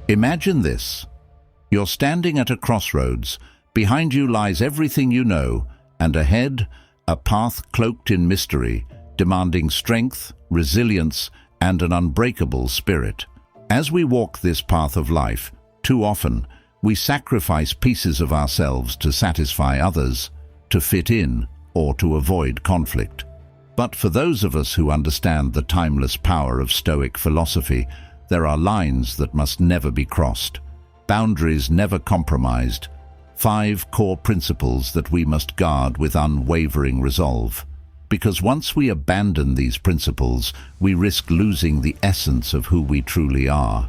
Imagine this. You're standing at a crossroads. Behind you lies everything you know, and ahead, a path cloaked in mystery, demanding strength, resilience, and an unbreakable spirit. As we walk this path of life, too often, we sacrifice pieces of ourselves to satisfy others, to fit in, or to avoid conflict. But for those of us who understand the timeless power of Stoic philosophy, there are lines that must never be crossed, boundaries never compromised, 5 core principles that we must guard with unwavering resolve. Because once we abandon these principles, we risk losing the essence of who we truly are.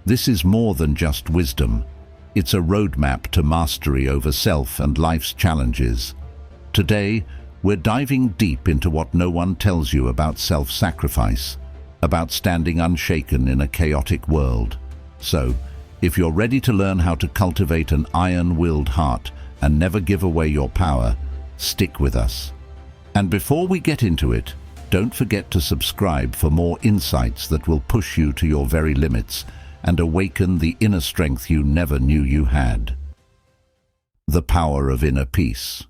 This is more than just wisdom. It's a roadmap to mastery over self and life's challenges. Today, we're diving deep into what no one tells you about self-sacrifice, about standing unshaken in a chaotic world. So, if you're ready to learn how to cultivate an iron-willed heart and never give away your power, stick with us. And before we get into it, don't forget to subscribe for more insights that will push you to your very limits and awaken the inner strength you never knew you had. The power of inner peace.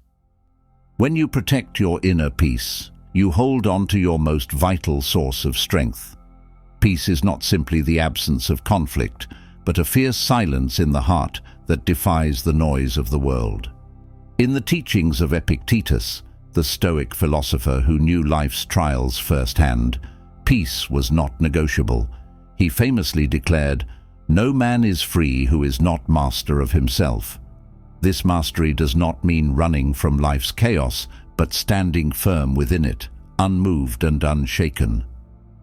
When you protect your inner peace, you hold on to your most vital source of strength. Peace is not simply the absence of conflict, but a fierce silence in the heart that defies the noise of the world. In the teachings of Epictetus, the Stoic philosopher who knew life's trials firsthand, peace was not negotiable. He famously declared, "No man is free who is not master of himself." This mastery does not mean running from life's chaos, but standing firm within it, unmoved and unshaken.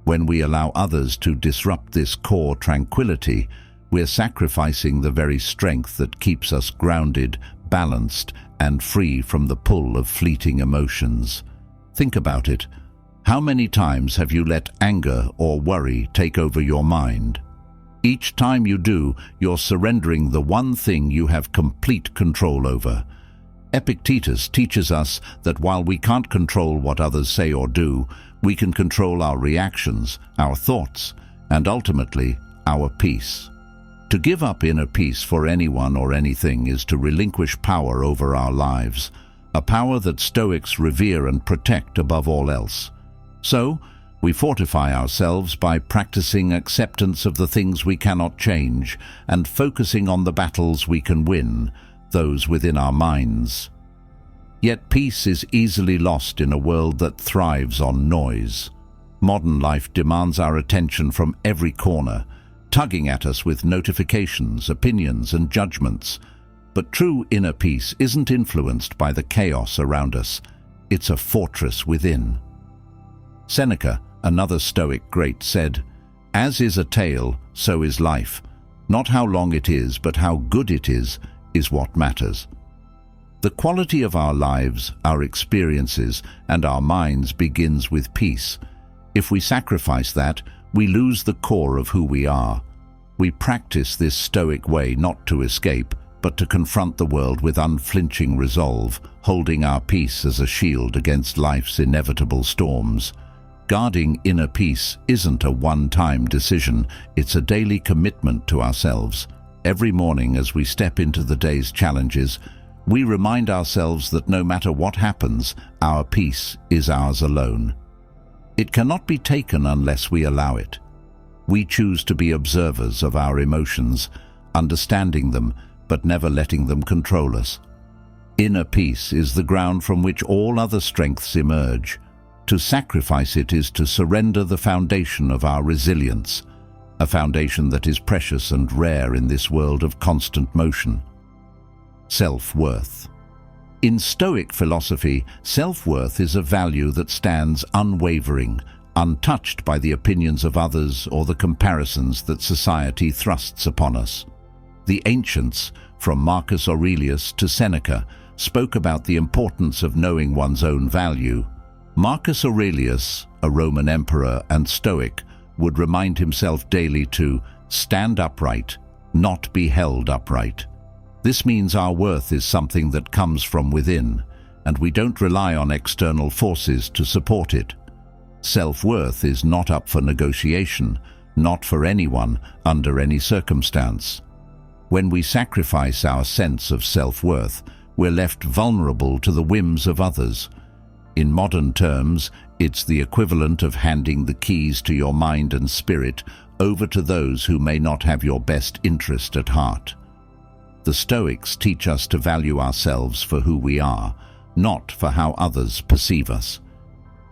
When we allow others to disrupt this core tranquility, we're sacrificing the very strength that keeps us grounded, balanced, and free from the pull of fleeting emotions. Think about it. How many times have you let anger or worry take over your mind? Each time you do, you're surrendering the one thing you have complete control over. Epictetus teaches us that while we can't control what others say or do, we can control our reactions, our thoughts, and ultimately, our peace. To give up inner peace for anyone or anything is to relinquish power over our lives, a power that Stoics revere and protect above all else. So, we fortify ourselves by practicing acceptance of the things we cannot change and focusing on the battles we can win, those within our minds. Yet peace is easily lost in a world that thrives on noise. Modern life demands our attention from every corner, tugging at us with notifications, opinions, and judgments. But true inner peace isn't influenced by the chaos around us. It's a fortress within. Seneca, another Stoic great, said, "As is a tale, so is life. Not how long it is, but how good it is what matters." The quality of our lives, our experiences, and our minds begins with peace. If we sacrifice that, we lose the core of who we are. We practice this Stoic way not to escape, but to confront the world with unflinching resolve, holding our peace as a shield against life's inevitable storms. Guarding inner peace isn't a one-time decision, it's a daily commitment to ourselves. Every morning as we step into the day's challenges, we remind ourselves that no matter what happens, our peace is ours alone. It cannot be taken unless we allow it. We choose to be observers of our emotions, understanding them, but never letting them control us. Inner peace is the ground from which all other strengths emerge. To sacrifice it is to surrender the foundation of our resilience, a foundation that is precious and rare in this world of constant motion. Self-worth. In Stoic philosophy, self-worth is a value that stands unwavering, untouched by the opinions of others or the comparisons that society thrusts upon us. The ancients, from Marcus Aurelius to Seneca, spoke about the importance of knowing one's own value. Marcus Aurelius, a Roman emperor and Stoic, would remind himself daily to stand upright, not be held upright. This means our worth is something that comes from within, and we don't rely on external forces to support it. Self-worth is not up for negotiation, not for anyone, under any circumstance. When we sacrifice our sense of self-worth, we're left vulnerable to the whims of others. In modern terms, it's the equivalent of handing the keys to your mind and spirit over to those who may not have your best interest at heart. The Stoics teach us to value ourselves for who we are, not for how others perceive us.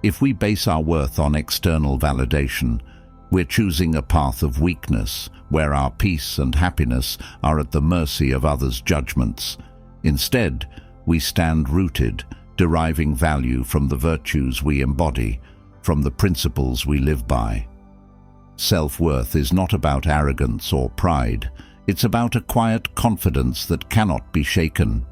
If we base our worth on external validation, we're choosing a path of weakness, where our peace and happiness are at the mercy of others' judgments. Instead, we stand rooted, deriving value from the virtues we embody, from the principles we live by. Self-worth is not about arrogance or pride. It's about a quiet confidence that cannot be shaken.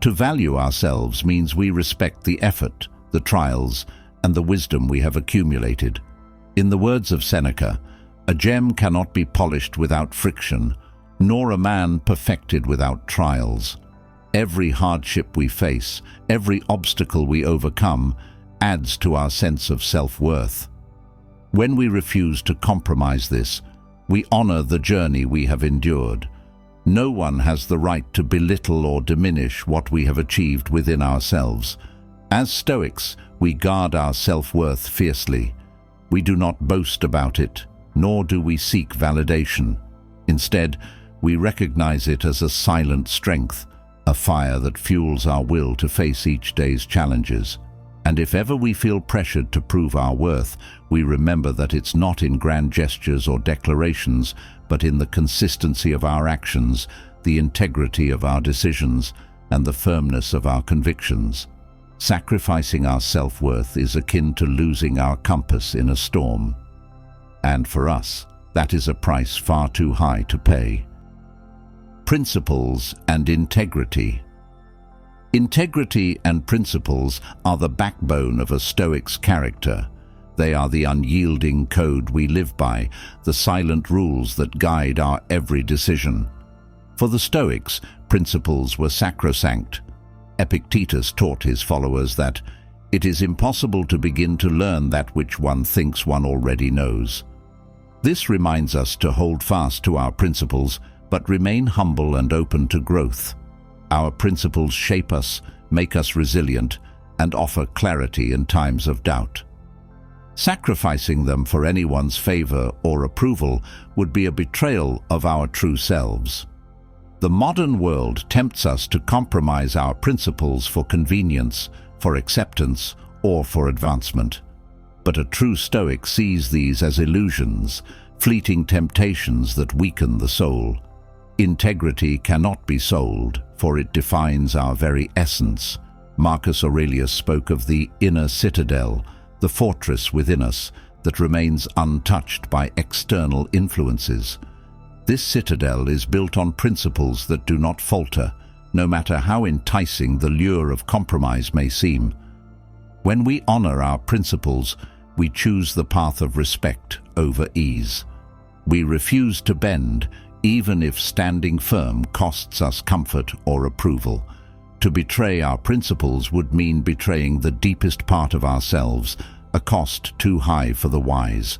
To value ourselves means we respect the effort, the trials, and the wisdom we have accumulated. In the words of Seneca, a gem cannot be polished without friction, nor a man perfected without trials. Every hardship we face, every obstacle we overcome, adds to our sense of self-worth. When we refuse to compromise this, we honor the journey we have endured. No one has the right to belittle or diminish what we have achieved within ourselves. As Stoics, we guard our self-worth fiercely. We do not boast about it, nor do we seek validation. Instead, we recognize it as a silent strength, a fire that fuels our will to face each day's challenges. And if ever we feel pressured to prove our worth, we remember that it's not in grand gestures or declarations, but in the consistency of our actions, the integrity of our decisions, and the firmness of our convictions. Sacrificing our self-worth is akin to losing our compass in a storm. And for us, that is a price far too high to pay. Principles and integrity. Integrity and principles are the backbone of a Stoic's character. They are the unyielding code we live by, the silent rules that guide our every decision. For the Stoics, principles were sacrosanct. Epictetus taught his followers that it is impossible to begin to learn that which one thinks one already knows. This reminds us to hold fast to our principles, but remain humble and open to growth. Our principles shape us, make us resilient, and offer clarity in times of doubt. Sacrificing them for anyone's favor or approval would be a betrayal of our true selves. The modern world tempts us to compromise our principles for convenience, for acceptance, or for advancement. But a true Stoic sees these as illusions, fleeting temptations that weaken the soul. Integrity cannot be sold, for it defines our very essence. Marcus Aurelius spoke of the inner citadel, the fortress within us that remains untouched by external influences. This citadel is built on principles that do not falter, no matter how enticing the lure of compromise may seem. When we honor our principles, we choose the path of respect over ease. We refuse to bend, even if standing firm costs us comfort or approval. To betray our principles would mean betraying the deepest part of ourselves, a cost too high for the wise.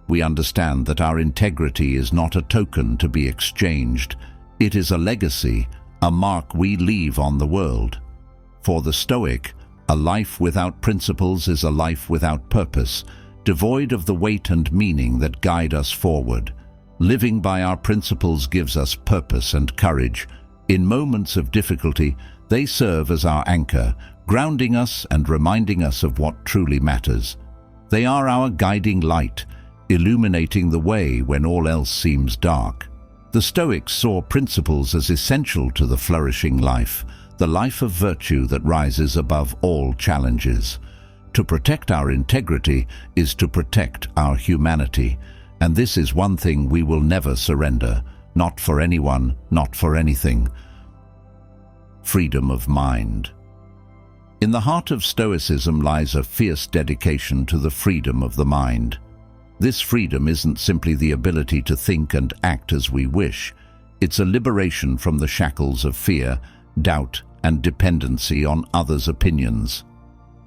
We understand that our integrity is not a token to be exchanged. It is a legacy, a mark we leave on the world. For the Stoic, a life without principles is a life without purpose, devoid of the weight and meaning that guide us forward. Living by our principles gives us purpose and courage. In moments of difficulty, they serve as our anchor, grounding us and reminding us of what truly matters. They are our guiding light, illuminating the way when all else seems dark. The Stoics saw principles as essential to the flourishing life, the life of virtue that rises above all challenges. To protect our integrity is to protect our humanity, and this is one thing we will never surrender, not for anyone, not for anything. Freedom of mind. In the heart of Stoicism lies a fierce dedication to the freedom of the mind. This freedom isn't simply the ability to think and act as we wish. It's a liberation from the shackles of fear, doubt, and dependency on others' opinions.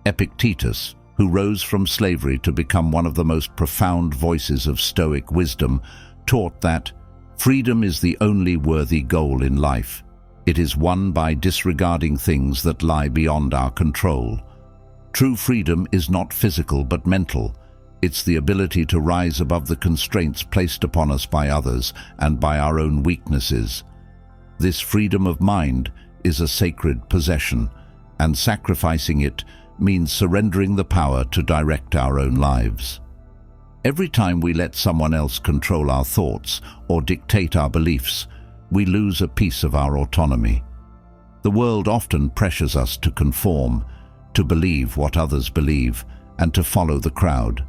Epictetus, who rose from slavery to become one of the most profound voices of Stoic wisdom, taught that freedom is the only worthy goal in life. It is won by disregarding things that lie beyond our control. True freedom is not physical but mental. It's the ability to rise above the constraints placed upon us by others and by our own weaknesses. This freedom of mind is a sacred possession, and sacrificing it means surrendering the power to direct our own lives. Every time we let someone else control our thoughts or dictate our beliefs, we lose a piece of our autonomy. The world often pressures us to conform, to believe what others believe, and to follow the crowd.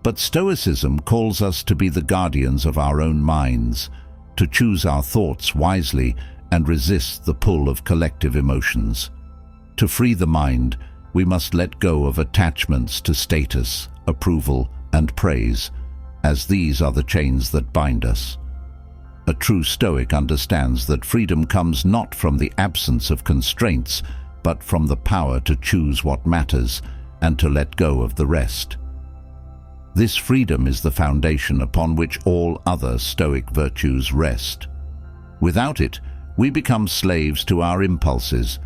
But Stoicism calls us to be the guardians of our own minds, to choose our thoughts wisely and resist the pull of collective emotions. To free the mind, we must let go of attachments to status, approval, and praise, as these are the chains that bind us. A true Stoic understands that freedom comes not from the absence of constraints, but from the power to choose what matters and to let go of the rest. This freedom is the foundation upon which all other Stoic virtues rest. Without it, we become slaves to our impulses,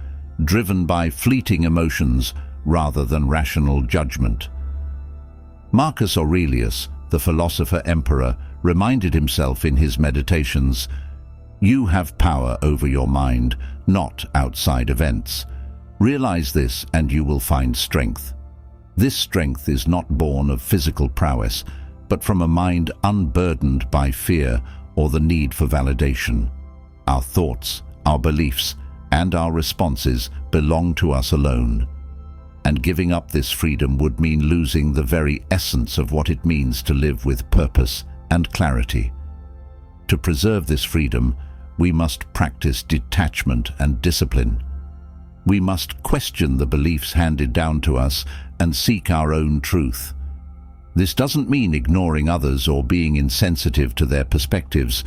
driven by fleeting emotions rather than rational judgment. Marcus Aurelius, the philosopher-emperor, reminded himself in his meditations, "You have power over your mind, not outside events. Realize this and you will find strength." This strength is not born of physical prowess, but from a mind unburdened by fear or the need for validation. Our thoughts, our beliefs, and our responses belong to us alone. And giving up this freedom would mean losing the very essence of what it means to live with purpose and clarity. To preserve this freedom, we must practice detachment and discipline. We must question the beliefs handed down to us and seek our own truth. This doesn't mean ignoring others or being insensitive to their perspectives,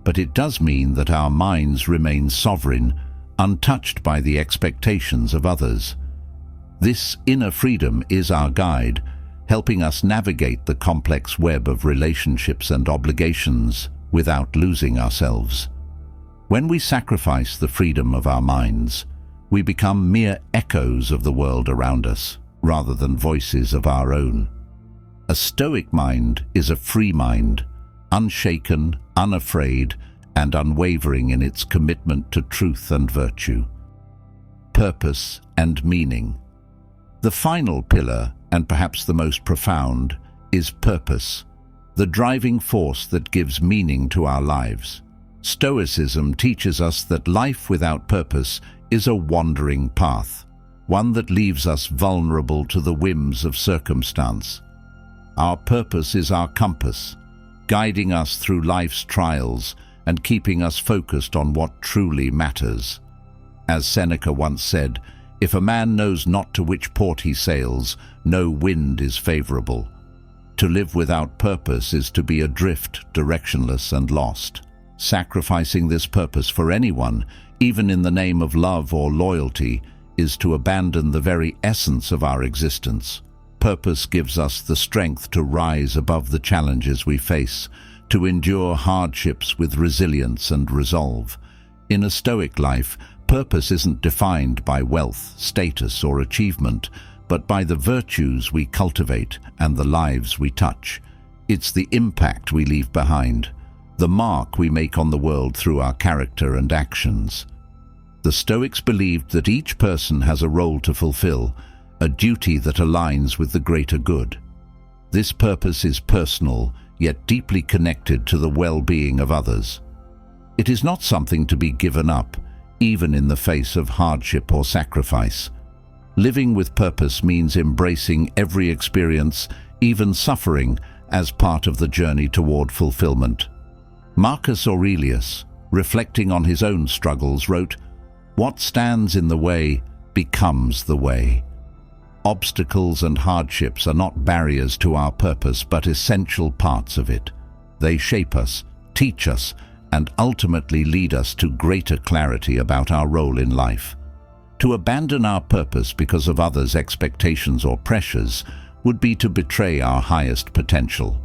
but it does mean that our minds remain sovereign, untouched by the expectations of others. This inner freedom is our guide, helping us navigate the complex web of relationships and obligations without losing ourselves. When we sacrifice the freedom of our minds, we become mere echoes of the world around us, rather than voices of our own. A Stoic mind is a free mind, unshaken, unafraid, and unwavering in its commitment to truth and virtue. Purpose and meaning. The final pillar, and perhaps the most profound, is purpose, the driving force that gives meaning to our lives. Stoicism teaches us that life without purpose is a wandering path, one that leaves us vulnerable to the whims of circumstance. Our purpose is our compass, guiding us through life's trials and keeping us focused on what truly matters. As Seneca once said, "If a man knows not to which port he sails, no wind is favorable." To live without purpose is to be adrift, directionless, and lost. Sacrificing this purpose for anyone, even in the name of love or loyalty, is to abandon the very essence of our existence. Purpose gives us the strength to rise above the challenges we face, to endure hardships with resilience and resolve. In a Stoic life, purpose isn't defined by wealth, status, or achievement, but by the virtues we cultivate and the lives we touch. It's the impact we leave behind, the mark we make on the world through our character and actions. The Stoics believed that each person has a role to fulfill, a duty that aligns with the greater good. This purpose is personal, yet deeply connected to the well-being of others. It is not something to be given up, even in the face of hardship or sacrifice. Living with purpose means embracing every experience, even suffering, as part of the journey toward fulfillment. Marcus Aurelius, reflecting on his own struggles, wrote, "What stands in the way becomes the way." Obstacles and hardships are not barriers to our purpose, but essential parts of it. They shape us, teach us, and ultimately lead us to greater clarity about our role in life. To abandon our purpose because of others' expectations or pressures would be to betray our highest potential.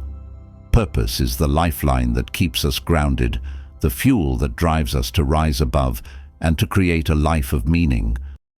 Purpose is the lifeline that keeps us grounded, the fuel that drives us to rise above and to create a life of meaning,